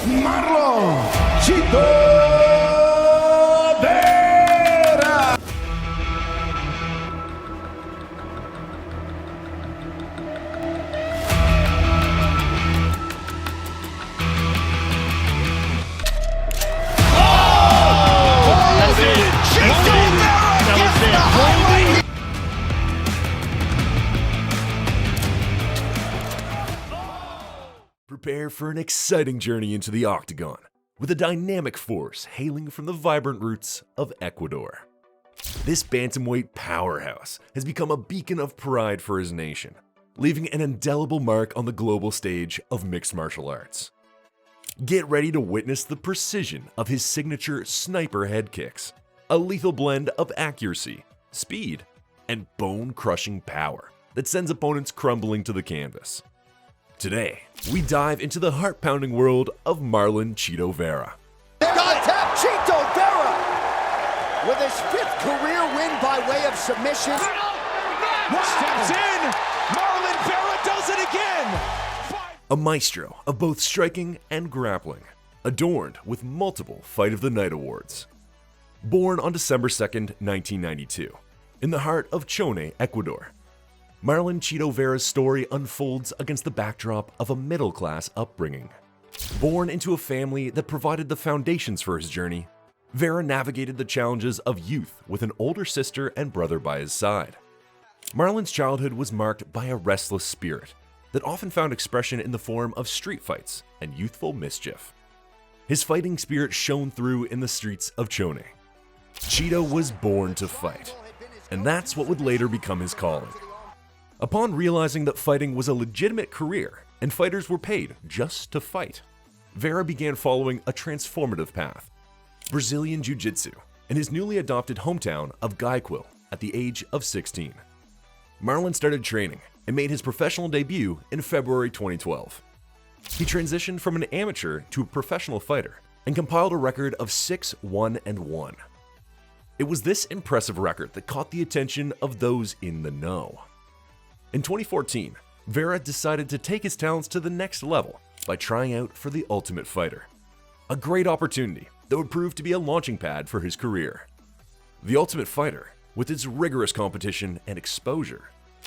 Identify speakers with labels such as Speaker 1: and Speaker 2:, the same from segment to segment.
Speaker 1: Marlon Chito Vera.
Speaker 2: That's it.
Speaker 1: Chito Vera gets the highlight.
Speaker 3: Prepare for an exciting journey into the octagon, with a dynamic force hailing from the vibrant roots of Ecuador. This bantamweight powerhouse has become a beacon of pride for his nation, leaving an indelible mark on the global stage of mixed martial arts. Get ready to witness the precision of his signature sniper head kicks, a lethal blend of accuracy, speed, and bone-crushing power that sends opponents crumbling to the canvas. Today, we dive into the heart-pounding world of Marlon Chito Vera.
Speaker 4: God tap Chito Vera with his 5th career win by way of submission.
Speaker 1: Steps in. Marlon Vera does it again.
Speaker 3: A maestro of both striking and grappling, adorned with multiple Fight of the Night awards. Born on December 2nd, 1992, in the heart of Chone, Ecuador, Marlon Chito Vera's story unfolds against the backdrop of a middle-class upbringing. Born into a family that provided the foundations for his journey, Vera navigated the challenges of youth with an older sister and brother by his side. Marlon's childhood was marked by a restless spirit that often found expression in the form of street fights and youthful mischief. His fighting spirit shone through in the streets of Chone. Chito was born to fight, and that's what would later become his calling. Upon realizing that fighting was a legitimate career and fighters were paid just to fight, Vera began following a transformative path: Brazilian Jiu-Jitsu in his newly adopted hometown of Guayaquil at the age of 16. Marlon started training and made his professional debut in February 2012. He transitioned from an amateur to a professional fighter and compiled a record of 6-1-1. It was this impressive record that caught the attention of those in the know. In 2014, Vera decided to take his talents to the next level by trying out for The Ultimate Fighter, a great opportunity that would prove to be a launching pad for his career. The Ultimate Fighter, with its rigorous competition and exposure,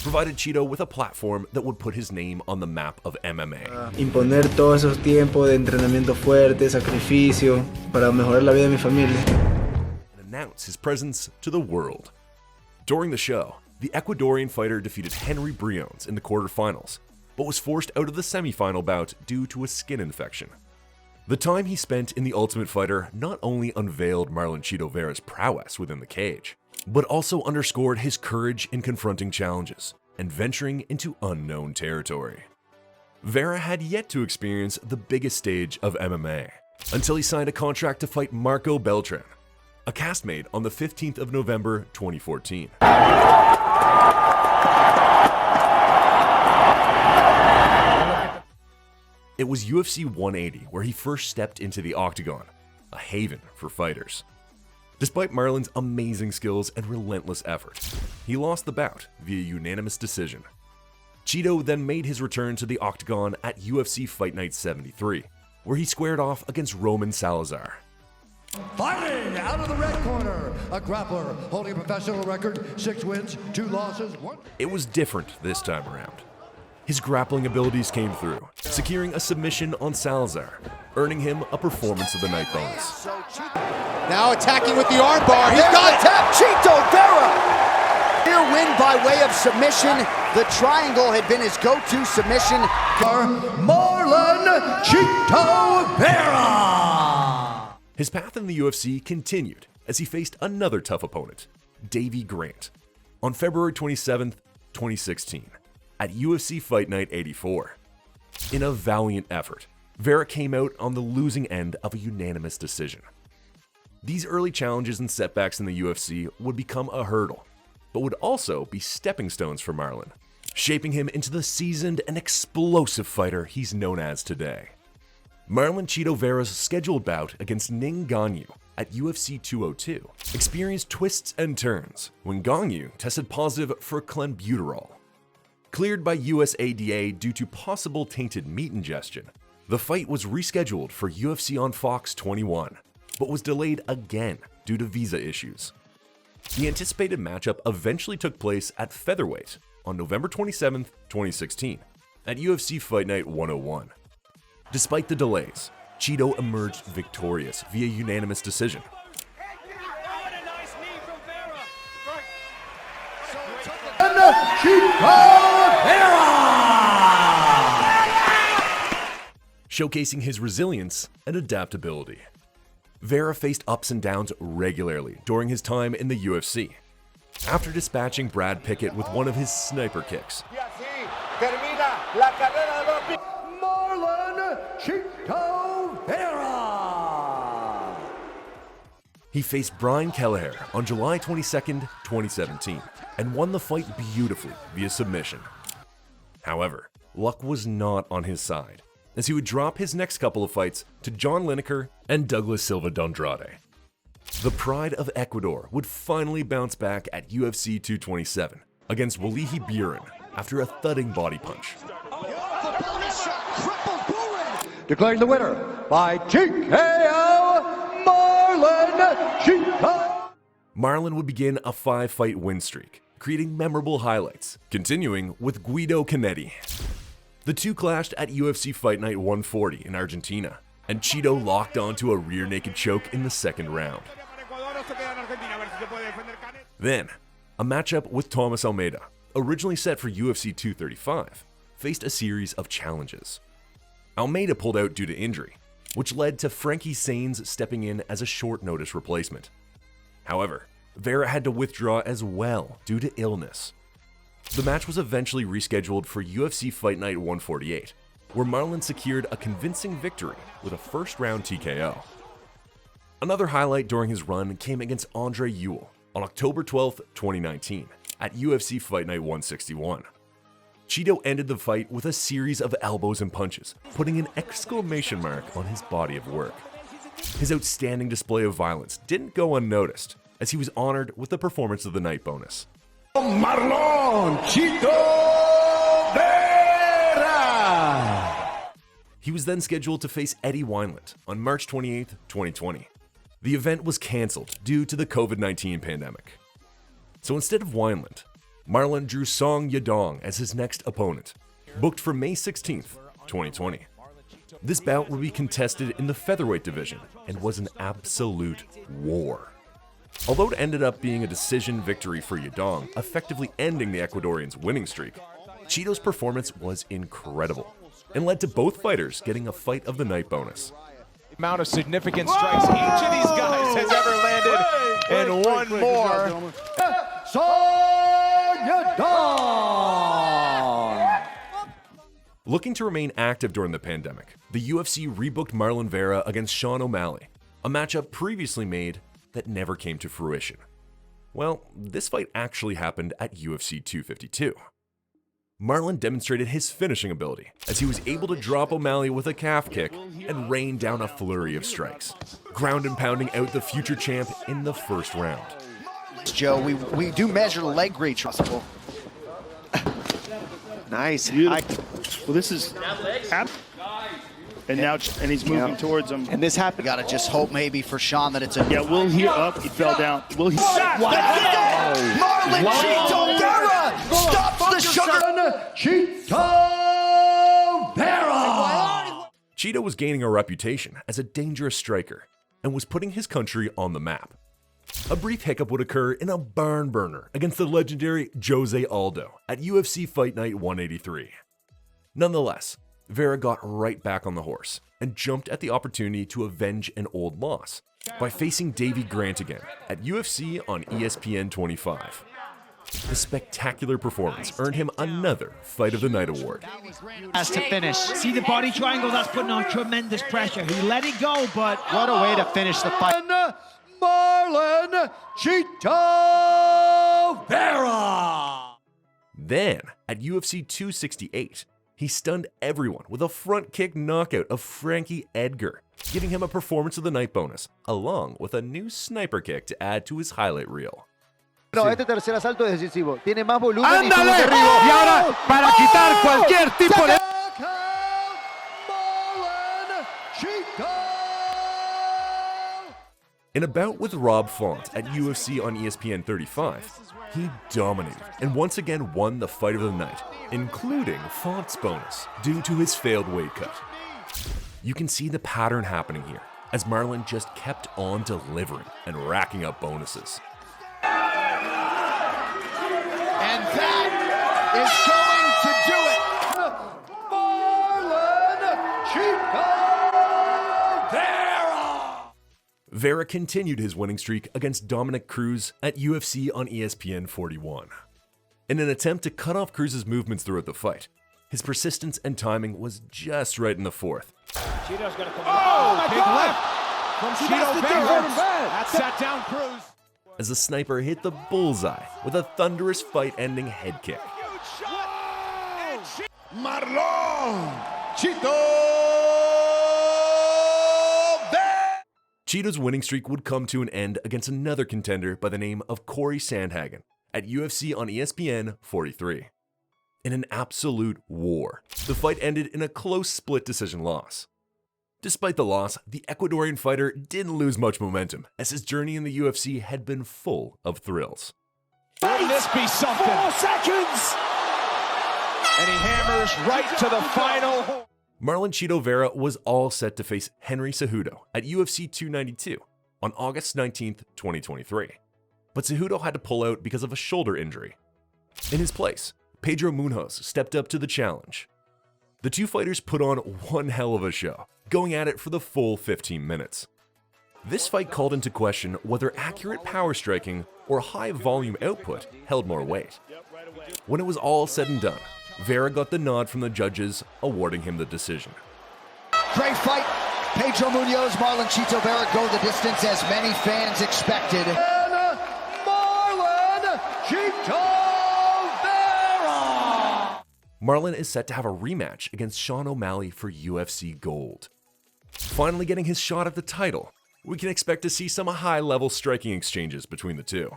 Speaker 3: provided Chito with a platform that would put his name on the map of MMA.
Speaker 5: Imponer todos esos tiempos de entrenamiento fuerte, sacrificio, para mejorar la vida de mi familia.
Speaker 3: And announce his presence to the world. During the show, the Ecuadorian fighter defeated Henry Briones in the quarterfinals, but was forced out of the semifinal bout due to a skin infection. The time he spent in The Ultimate Fighter not only unveiled Marlon Chito Vera's prowess within the cage, but also underscored his courage in confronting challenges and venturing into unknown territory. Vera had yet to experience the biggest stage of MMA until he signed a contract to fight Marco Beltran, a castmate on the 15th of November 2014. It was UFC 180 where he first stepped into the octagon, a haven for fighters. Despite Marlon's amazing skills and relentless effort, he lost the bout via unanimous decision. Chito then made his return to the octagon at UFC Fight Night 73, where he squared off against Roman Salazar.
Speaker 6: Fighting out of the red corner, a grappler holding a professional record, 6 wins, 2 losses, 1.
Speaker 3: It was different this time around. His grappling abilities came through, securing a submission on Salazar, earning him a Performance of the Night bonus.
Speaker 4: Now attacking with the armbar. He's got tap Chito Vera. Here win by way of submission. The triangle had been his go-to submission.
Speaker 6: Marlon Chito Vera.
Speaker 3: His path in the UFC continued as he faced another tough opponent, Davey Grant, on February 27, 2016, at UFC Fight Night 84. In a valiant effort, Vera came out on the losing end of a unanimous decision. These early challenges and setbacks in the UFC would become a hurdle, but would also be stepping stones for Marlon, shaping him into the seasoned and explosive fighter he's known as today. Marlon Chito Vera's scheduled bout against Ning Ganyu at UFC 202 experienced twists and turns when Ganyu tested positive for clenbuterol. Cleared by USADA due to possible tainted meat ingestion, The fight was rescheduled for UFC on Fox 21, but was delayed again due to visa issues. The anticipated matchup eventually took place at featherweight on November 27, 2016, at UFC Fight Night 101. Despite the delays, Chito emerged victorious via unanimous decision. Showcasing his resilience and adaptability. Vera faced ups and downs regularly during his time in the UFC. After dispatching Brad Pickett with one of his sniper kicks,
Speaker 6: Marlon Chito Vera.
Speaker 3: he faced Brian Kelleher on July 22, 2017, and won the fight beautifully via submission. However, luck was not on his side, as he would drop his next couple of fights to John Lineker and Douglas Silva d'Andrade. The pride of Ecuador would finally bounce back at UFC 227 against Walihi Buren after a thudding body punch.
Speaker 6: Declaring the winner by TKO, Marlon Chito.
Speaker 3: Marlon would begin a 5-fight win streak, creating memorable highlights, continuing with Guido Canetti. The two clashed at UFC Fight Night 140 in Argentina, and Chito locked onto a rear naked choke in the second round. Then, a matchup with Thomas Almeida, originally set for UFC 235, faced a series of challenges. Almeida pulled out due to injury, which led to Frankie Sains stepping in as a short-notice replacement. However, Vera had to withdraw as well due to illness. The match was eventually rescheduled for UFC Fight Night 148, where Marlon secured a convincing victory with a first-round TKO. Another highlight during his run came against Andre Ewell on October 12, 2019, at UFC Fight Night 161. Chito ended the fight with a series of elbows and punches, putting an exclamation mark on his body of work. His outstanding display of violence didn't go unnoticed, as he was honored with the Performance of the Night bonus.
Speaker 6: Marlon Chito Vera.
Speaker 3: He was then scheduled to face Eddie Wineland on March 28, 2020. The event was cancelled due to the COVID-19 pandemic. So instead of Wineland, Marlon drew Song Yadong as his next opponent, booked for May 16, 2020. This bout would be contested in the featherweight division and was an absolute war. Although it ended up being a decision victory for Yadong, effectively ending the Ecuadorian's winning streak, Chito's performance was incredible and led to both fighters getting a Fight of the Night bonus.
Speaker 1: Amount of significant strikes each of these guys has ever landed, and one more.
Speaker 3: Looking to remain active during the pandemic, the UFC rebooked Marlon Vera against Sean O'Malley, a matchup previously made that never came to fruition. Well, this fight actually happened at UFC 252. Marlon demonstrated his finishing ability as he was able to drop O'Malley with a calf kick and rain down a flurry of strikes, ground and pounding out the future champ in the first round.
Speaker 4: Joe, we do measure leg reach.
Speaker 7: Nice.
Speaker 2: Well, this is... And now, and he's moving towards him.
Speaker 4: And this happened. Gotta just hope maybe for Sean that it's a...
Speaker 2: Yeah, will he up? He fell down. Will he...
Speaker 4: Marlon Chito Vera stops the sugar.
Speaker 6: Chito Vera.
Speaker 3: Chito was gaining a reputation as a dangerous striker and was putting his country on the map. A brief hiccup would occur in a barn burner against the legendary Jose Aldo at UFC Fight Night 183. Nonetheless, Vera got right back on the horse and jumped at the opportunity to avenge an old loss by facing Davey Grant again at UFC on ESPN 25. The spectacular performance earned him another Fight of the Night award.
Speaker 8: Has to finish. See the body triangle? That's putting on tremendous pressure. He let it go, but
Speaker 4: What a way to finish the fight.
Speaker 6: Marlon Chito Vera.
Speaker 3: Then, at UFC 268, he stunned everyone with a front kick knockout of Frankie Edgar, giving him a Performance of the Night bonus, along with a new sniper kick to add to his highlight reel.
Speaker 9: No, este tercer asalto es decisivo. Tiene más volumen y
Speaker 1: ¡Ándale!
Speaker 9: su derribo.
Speaker 1: Y ahora, para quitar cualquier tipo de...
Speaker 6: Chito!
Speaker 3: In a bout with Rob Font at UFC on ESPN 35, he dominated and once again won the fight of the night, including Font's bonus due to his failed weight cut. You can see the pattern happening here, as Marlon just kept on delivering and racking up bonuses.
Speaker 4: And that is going to do it.
Speaker 6: Marlon Chito!
Speaker 3: Vera continued his winning streak against Dominic Cruz at UFC on ESPN 41. In an attempt to cut off Cruz's movements throughout the fight, his persistence and timing was just right in the fourth.
Speaker 1: Chito's gonna come. Oh, big left from Chito Vera. That sat down Cruz.
Speaker 3: As the sniper hit the bullseye with a thunderous fight-ending head kick.
Speaker 6: Marlon Chito!
Speaker 3: Chito's winning streak would come to an end against another contender by the name of Corey Sandhagen at UFC on ESPN 43. In an absolute war, the fight ended in a close split decision loss. Despite the loss, the Ecuadorian fighter didn't lose much momentum, as his journey in the UFC had been full of thrills.
Speaker 1: Wouldn't this be something?
Speaker 6: 4 seconds!
Speaker 1: And he hammers right to the final.
Speaker 3: Marlon Chito Vera was all set to face Henry Cejudo at UFC 292 on August 19th, 2023. But Cejudo had to pull out because of a shoulder injury. In his place, Pedro Munhoz stepped up to the challenge. The two fighters put on one hell of a show, going at it for the full 15 minutes. This fight called into question whether accurate power striking or high volume output held more weight. When it was all said and done, Vera got the nod from the judges, awarding him the decision.
Speaker 4: Great fight. Pedro Munhoz, Marlon Chito Vera go the distance as many fans expected.
Speaker 6: And Marlon Chito Vera!
Speaker 3: Marlon is set to have a rematch against Sean O'Malley for UFC Gold. Finally getting his shot at the title, we can expect to see some high-level striking exchanges between the two.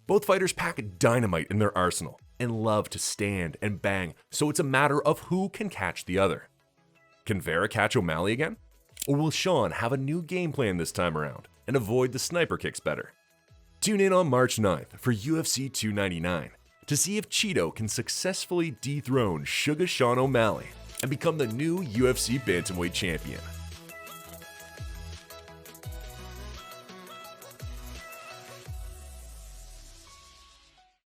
Speaker 3: Both fighters pack dynamite in their arsenal and love to stand and bang, so it's a matter of who can catch the other. Can Vera catch O'Malley again? Or will Sean have a new game plan this time around and avoid the sniper kicks better? Tune in on March 9th for UFC 299 to see if Chito can successfully dethrone Suga Sean O'Malley and become the new UFC bantamweight champion.